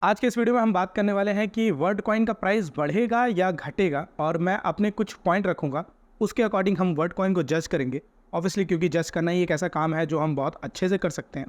आज के इस वीडियो में हम बात करने वाले हैं कि वर्ड कॉइन का प्राइस बढ़ेगा या घटेगा, और मैं अपने कुछ पॉइंट रखूंगा। उसके अकॉर्डिंग हम वर्ड कॉइन को जज करेंगे। ऑब्वियसली क्योंकि जज करना ही एक ऐसा काम है जो हम बहुत अच्छे से कर सकते हैं।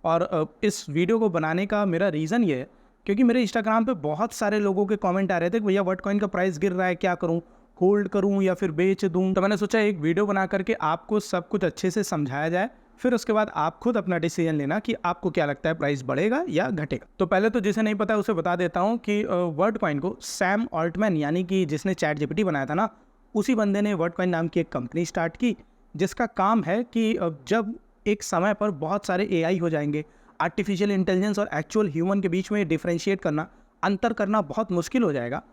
और इस वीडियो को बनाने का मेरा रीज़न ये है क्योंकि मेरे इंस्टाग्राम पे बहुत सारे लोगों के कमेंट आ रहे थे कि भैया वर्ड कॉइन का प्राइस गिर रहा है, क्या करूँ, होल्ड करूँ या फिर बेच दूँ। तो मैंने सोचा एक वीडियो बना करके आपको सब कुछ अच्छे से समझाया जाए, फिर उसके बाद आप खुद अपना डिसीजन लेना कि आपको क्या लगता है प्राइस बढ़ेगा या घटेगा। तो पहले तो जिसे नहीं पता है उसे बता देता हूँ कि वर्ड कॉइन को सैम ऑल्टमैन, यानी कि जिसने चैट जीपीटी बनाया था ना, उसी बंदे ने वर्ड कॉइन नाम की एक कंपनी स्टार्ट की, जिसका काम है कि जब एक समय पर बहुत सारे एआई हो जाएंगे, आर्टिफिशियल इंटेलिजेंस और एक्चुअल ह्यूमन के बीच में डिफ्रेंशिएट करना, अंतर करना बहुत मुश्किल हो जाएगा,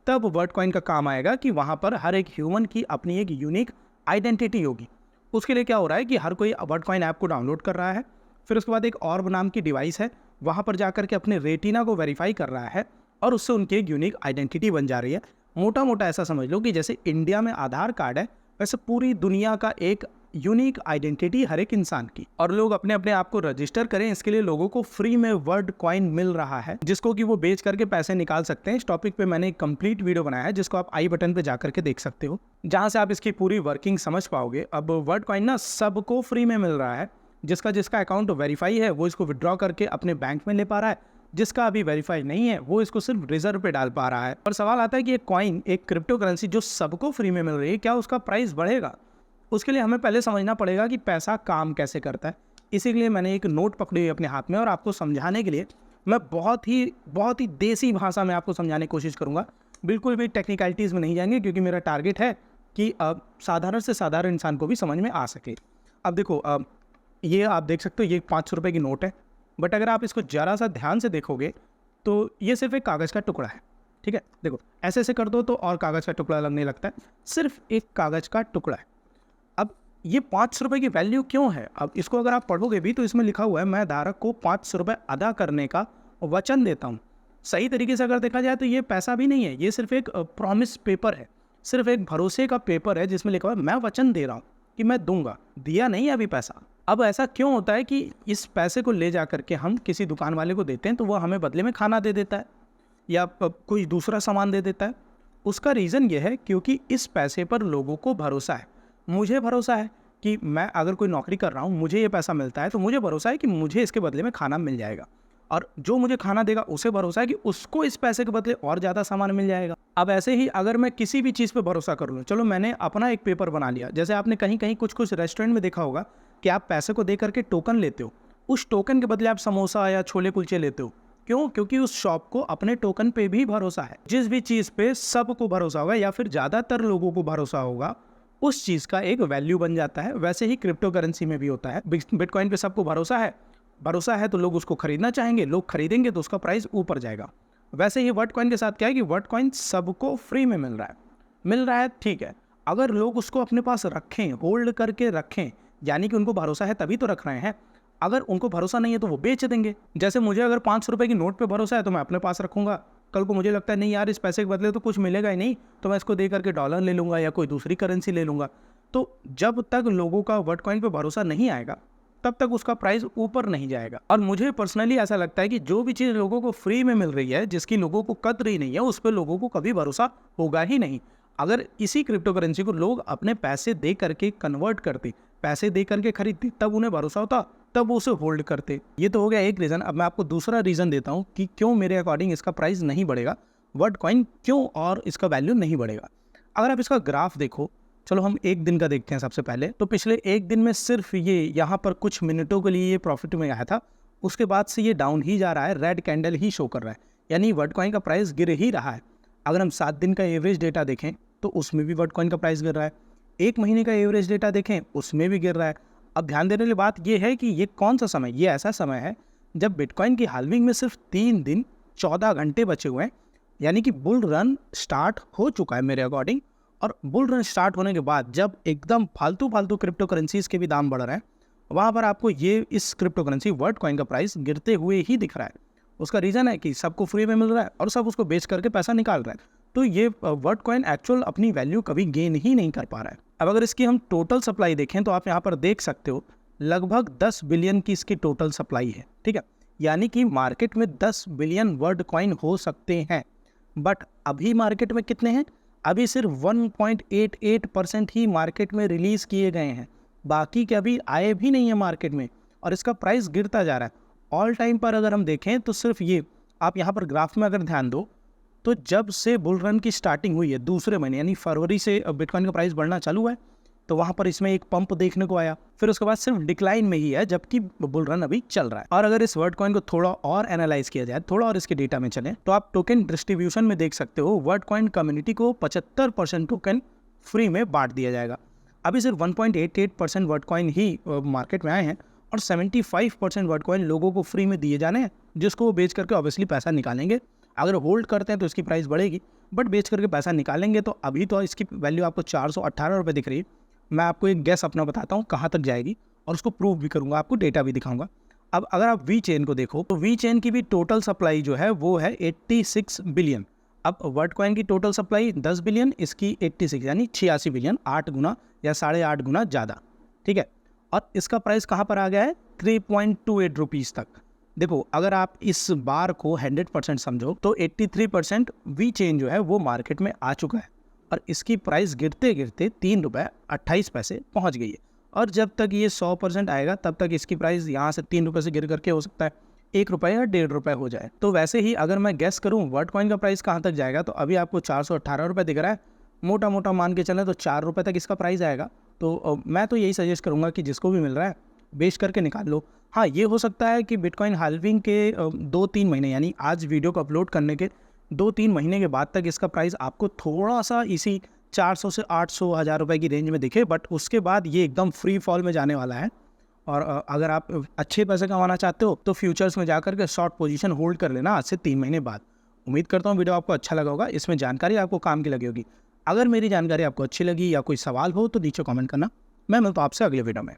तब वर्ड कॉइन का काम आएगा कि वहाँ पर हर एक ह्यूमन की अपनी एक यूनिक आइडेंटिटी होगी। उसके लिए क्या हो रहा है कि हर कोई वर्ड कॉइन ऐप को डाउनलोड कर रहा है, फिर उसके बाद एक ऑर्ब नाम की डिवाइस है, वहाँ पर जाकर के अपने रेटिना को वेरीफाई कर रहा है और उससे उनकी एक यूनिक आइडेंटिटी बन जा रही है। मोटा मोटा ऐसा समझ लो कि जैसे इंडिया में आधार कार्ड है, वैसे पूरी दुनिया का एक यूनिक आइडेंटिटी हर एक इंसान की। और लोग अपने अपने आप को रजिस्टर करें, इसके लिए लोगों को फ्री में वर्ड कॉइन मिल रहा है, जिसको कि वो बेच करके पैसे निकाल सकते हैं। इस टॉपिक पे मैंने एक कंप्लीट वीडियो बनाया है, जिसको आप आई बटन पे जाकर के देख सकते हो, जहां से आप इसकी पूरी वर्किंग समझ पाओगे। अब वर्ड कॉइन ना सबको फ्री में मिल रहा है। जिसका जिसका अकाउंट वेरीफाई है वो इसको विड्रॉ करके अपने बैंक में ले पा रहा है, जिसका अभी वेरीफाई नहीं है वो इसको सिर्फ रिजर्व पे डाल पा रहा है। और सवाल आता है कि एक कॉइन, एक क्रिप्टो करेंसी जो सबको फ्री में मिल रही है, क्या उसका प्राइस बढ़ेगा? उसके लिए हमें पहले समझना पड़ेगा कि पैसा काम कैसे करता है। इसीलिए मैंने एक नोट पकड़ी हुई अपने हाथ में, और आपको समझाने के लिए मैं बहुत ही देसी भाषा में आपको समझाने की कोशिश करूँगा। बिल्कुल भी टेक्निकलिटीज़ में नहीं जाएंगे, क्योंकि मेरा टारगेट है कि साधारण से साधारण इंसान को भी समझ में आ सके। अब देखो, ये आप देख सकते हो, ये 500 रुपये की नोट है, बट अगर आप इसको ज़रा सा ध्यान से देखोगे तो ये सिर्फ एक कागज़ का टुकड़ा है। ठीक है, देखो ऐसे ऐसे कर दो तो और कागज़ का टुकड़ा लगने लगता है, सिर्फ एक कागज़ का टुकड़ा है। अब ये 500 रुपये की वैल्यू क्यों है? अब इसको अगर आप पढ़ोगे भी तो इसमें लिखा हुआ है, मैं धारक को 500 रुपये अदा करने का वचन देता हूँ। सही तरीके से अगर देखा जाए तो ये पैसा भी नहीं है, ये सिर्फ एक प्रॉमिस पेपर है, सिर्फ एक भरोसे का पेपर है, जिसमें लिखा हुआ है मैं वचन दे रहा हूँ कि मैं दूंगा। दिया नहीं है अभी पैसा। अब ऐसा क्यों होता है कि इस पैसे को ले जा करके हम किसी दुकान वाले को देते हैं तो वो हमें बदले में खाना दे देता है या कोई दूसरा सामान दे देता है? उसका रीज़न ये है क्योंकि इस पैसे पर लोगों को भरोसा है। मुझे भरोसा है कि मैं अगर कोई नौकरी कर रहा हूँ, मुझे ये पैसा मिलता है, तो मुझे भरोसा है कि मुझे इसके बदले में खाना मिल जाएगा, और जो मुझे खाना देगा उसे भरोसा है कि उसको इस पैसे के बदले और ज़्यादा सामान मिल जाएगा। अब ऐसे ही अगर मैं किसी भी चीज़ पे भरोसा कर लूँ, चलो मैंने अपना एक पेपर बना लिया, जैसे आपने कहीं कहीं कुछ रेस्टोरेंट में देखा होगा कि आप पैसे को दे करके टोकन लेते हो, उस टोकन के बदले आप समोसा या छोले कुलचे लेते हो। क्यों? क्योंकि उस शॉप को अपने टोकन पे भी भरोसा है। जिस भी चीज़ पे सबको भरोसा होगा या फिर ज़्यादातर लोगों को भरोसा होगा, उस चीज़ का एक वैल्यू बन जाता है। वैसे ही क्रिप्टो करेंसी में भी होता है। बिटकॉइन पे सबको भरोसा है तो लोग उसको खरीदना चाहेंगे, लोग खरीदेंगे तो उसका प्राइस ऊपर जाएगा। वैसे ही वर्ड कॉइन के साथ क्या है कि वर्ड कॉइन सबको फ्री में मिल रहा है, ठीक है। अगर लोग उसको अपने पास रखें, होल्ड करके रखें, यानी कि उनको भरोसा है तभी तो रख रहे हैं। अगर उनको भरोसा नहीं है तो वो बेच देंगे। जैसे मुझे अगर 500 रुपये की नोट पे भरोसा है तो मैं अपने पास रखूंगा। कल को मुझे लगता है नहीं यार, इस पैसे के बदले तो कुछ मिलेगा ही नहीं, तो मैं इसको दे करके डॉलर ले लूँगा या कोई दूसरी करेंसी ले लूँगा। तो जब तक लोगों का वर्ड कॉइन पे भरोसा नहीं आएगा तब तक उसका प्राइस ऊपर नहीं जाएगा। और मुझे पर्सनली ऐसा लगता है कि जो भी चीज़ लोगों को फ्री में मिल रही है, जिसकी लोगों को कद्र ही नहीं है, उस पर लोगों को कभी भरोसा होगा ही नहीं। अगर इसी क्रिप्टो करेंसी को लोग अपने पैसे दे करके कन्वर्ट करते, पैसे दे करके खरीदते, तब उन्हें भरोसा होता, तब वो उसे होल्ड करते। ये तो हो गया एक रीज़न। अब मैं आपको दूसरा रीज़न देता हूँ कि क्यों मेरे अकॉर्डिंग इसका प्राइस नहीं बढ़ेगा, वर्ड कॉइन क्यों और इसका वैल्यू नहीं बढ़ेगा। अगर आप इसका ग्राफ देखो, चलो हम एक दिन का देखते हैं सबसे पहले। तो पिछले एक दिन में सिर्फ ये यहाँ पर कुछ मिनटों के लिए ये प्रॉफिट में आया था, उसके बाद से ये डाउन ही जा रहा है, रेड कैंडल ही शो कर रहा है, यानी वर्ड कॉइन का प्राइस गिर ही रहा है। अगर हम 7 दिन का एवरेज डेटा देखें तो उसमें भी वर्ड कॉइन का प्राइस गिर रहा है। 1 महीने का एवरेज डेटा देखें उसमें भी गिर रहा है। अब ध्यान देने वाली बात यह है कि ये कौन सा समय, ये ऐसा समय है जब बिटकॉइन की हाल्विंग में सिर्फ 3 दिन 14 घंटे बचे हुए हैं, यानी कि बुल रन स्टार्ट हो चुका है मेरे अकॉर्डिंग। और बुल रन स्टार्ट होने के बाद जब एकदम फालतू क्रिप्टो करेंसीज के भी दाम बढ़ रहे हैं, वहाँ पर आपको ये इस क्रिप्टो करेंसी वर्ड कॉइन का प्राइस गिरते हुए ही दिख रहा है। उसका रीज़न है कि सबको फ्री में मिल रहा है और सब उसको बेच करके पैसा निकाल रहा है। तो ये वर्ड कॉइन एक्चुअल अपनी वैल्यू कभी गेन ही नहीं कर पा रहा है। अब अगर इसकी हम टोटल सप्लाई देखें तो आप यहाँ पर देख सकते हो लगभग 10 बिलियन की इसकी टोटल सप्लाई है। ठीक है, यानी कि मार्केट में 10 बिलियन वर्ल्ड कॉइन हो सकते हैं। बट अभी मार्केट में कितने हैं? अभी सिर्फ 1.88% ही मार्केट में रिलीज़ किए गए हैं, बाकी के अभी आए भी नहीं है मार्केट में, और इसका प्राइस गिरता जा रहा है। ऑल टाइम पर अगर हम देखें तो सिर्फ ये, आप यहाँ पर ग्राफ में अगर ध्यान दो तो जब से बुल रन की स्टार्टिंग हुई है दूसरे महीने यानी फरवरी से बिटकॉइन का प्राइस बढ़ना चालू हुआ है, तो वहाँ पर इसमें एक पंप देखने को आया, फिर उसके बाद सिर्फ डिक्लाइन में ही है जबकि बुल रन अभी चल रहा है। और अगर इस वर्ड कॉइन को थोड़ा और एनालाइज किया जाए, थोड़ा और इसके डेटा में चले, तो आप टोकन डिस्ट्रीब्यूशन में देख सकते हो वर्ड कॉइन कम्युनिटी को 75% टोकन फ्री में बांट दिया जाएगा। अभी सिर्फ 1.88% वर्ड कॉइन ही मार्केट में आए हैं और 75% वर्ड कॉइन लोगों को फ्री में दिए जाने हैं, जिसको वो बेच करके ऑब्वियसली पैसा निकालेंगे। अगर होल्ड करते हैं तो इसकी प्राइस बढ़ेगी, बट बेच करके पैसा निकालेंगे तो अभी तो इसकी वैल्यू आपको 418 रुपये दिख रही है। मैं आपको एक गैस अपना बताता हूँ कहाँ तक जाएगी और उसको प्रूव भी करूँगा, आपको डेटा भी दिखाऊंगा। अब अगर आप वी चेन को देखो तो वी चेन की भी टोटल सप्लाई जो है वो है 86 बिलियन। अब वर्ड कॉइन की टोटल सप्लाई 10 बिलियन, इसकी 86 यानी 86 बिलियन, 8 गुना या 8.5 गुना ज़्यादा, ठीक है। और इसका प्राइस कहाँ पर आ गया है? 3.28 रुपीज़ तक। देखो अगर आप इस बार को 100% समझो तो 83% वी चेन जो है वो मार्केट में आ चुका है और इसकी प्राइस गिरते गिरते 3 रुपये 28 पैसे पहुंच गई है। और जब तक ये 100% आएगा तब तक इसकी प्राइस यहाँ से 3 रुपये से गिर करके हो सकता है 1 रुपये या 1.5 रुपये हो जाए। तो वैसे ही अगर मैं गेस करूँ वर्ड कॉइन का प्राइस कहाँ तक जाएगा, तो अभी आपको 418 रुपये दिख रहा है, मोटा मोटा मान के चलें तो 4 रुपये तक इसका प्राइस आएगा। तो मैं तो यही सजेस्ट करूँगा कि जिसको भी मिल रहा है बेच करके निकाल लो। हाँ, ये हो सकता है कि बिटकॉइन हाल्विंग के 2-3 महीने यानी आज वीडियो को अपलोड करने के 2-3 महीने के बाद तक इसका प्राइस आपको थोड़ा सा इसी 400 से 800 हज़ार रुपये की रेंज में दिखे, बट उसके बाद ये एकदम फ्री फॉल में जाने वाला है। और अगर आप अच्छे पैसे कमाना चाहते हो तो फ्यूचर्स में जाकर के शॉर्ट पोजीशन होल्ड कर लेना आज से 3 महीने बाद। उम्मीद करता हूँ वीडियो आपको अच्छा लगा होगा, इसमें जानकारी आपको काम की लगी होगी। अगर मेरी जानकारी आपको अच्छी लगी या कोई सवाल हो तो नीचे कमेंट करना। मैं मिलता हूँ आपसे अगले वीडियो में।